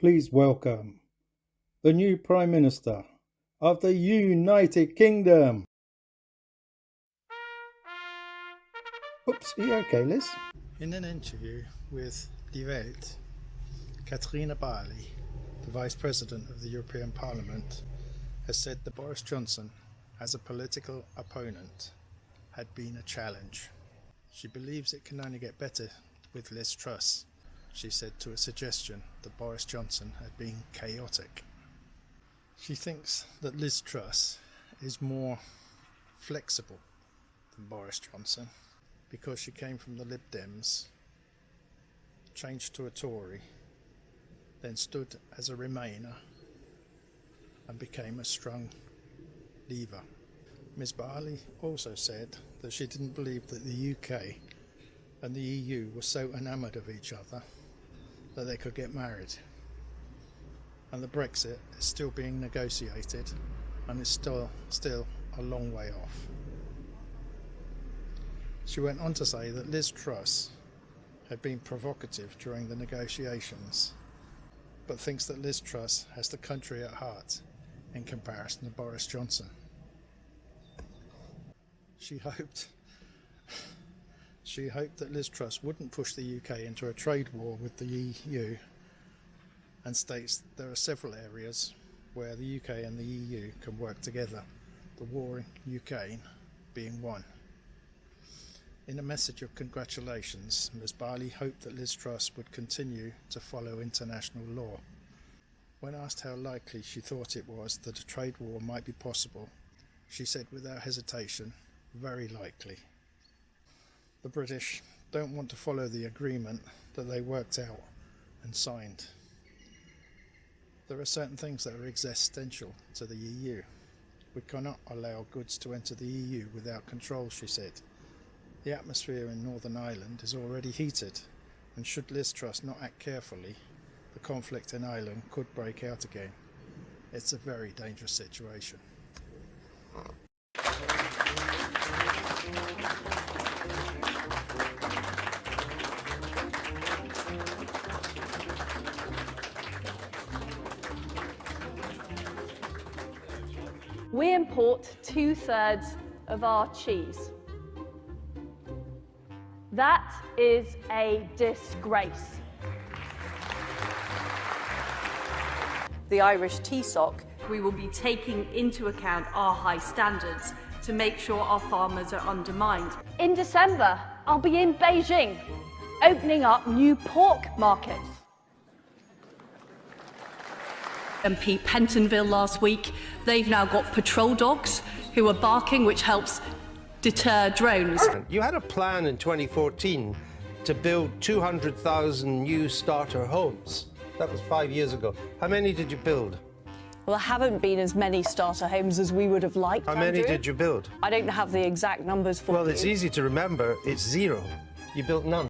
please welcome the new Prime Minister of the United Kingdom. Oops, are you okay, Liz? In an interview with Die Welt, Katrina Barley, the Vice President of the European Parliament, has said that Boris Johnson, as a political opponent, had been a challenge. She believes it can only get better with Liz Truss, she said to a suggestion that Boris Johnson had been chaotic. She thinks that Liz Truss is more flexible than Boris Johnson because she came from the Lib Dems, changed to a Tory, then stood as a Remainer and became a strong Leaver. Ms Barley also said that she didn't believe that the UK and the EU were so enamoured of each other that they could get married. And the Brexit is still being negotiated and is still a long way off. She went on to say that Liz Truss had been provocative during the negotiations, but thinks that Liz Truss has the country at heart in comparison to Boris Johnson. She hoped that Liz Truss wouldn't push the UK into a trade war with the EU, and states there are several areas where the UK and the EU can work together, the war in Ukraine being one. In a message of congratulations, Ms Barley hoped that Liz Truss would continue to follow international law. When asked how likely she thought it was that a trade war might be possible, she said without hesitation, very likely. The British don't want to follow the agreement that they worked out and signed. There are certain things that are existential to the EU. We cannot allow goods to enter the EU without control, she said. The atmosphere in Northern Ireland is already heated, and should Liz Truss not act carefully, the conflict in Ireland could break out again. It's a very dangerous situation. We import 2/3 of our cheese. That is a disgrace. The Irish TSOC. We will be taking into account our high standards to make sure our farmers are undermined. In December, I'll be in Beijing, opening up new pork markets. MP Pentonville last week, they've now got patrol dogs who are barking, which helps deter drones. You had a plan in 2014 to build 200,000 new starter homes. That was 5 years ago. How many did you build? Well, there haven't been as many starter homes as we would have liked. How many did you build? I don't have the exact numbers for you. Well, it's easy to remember. It's 0. You built none.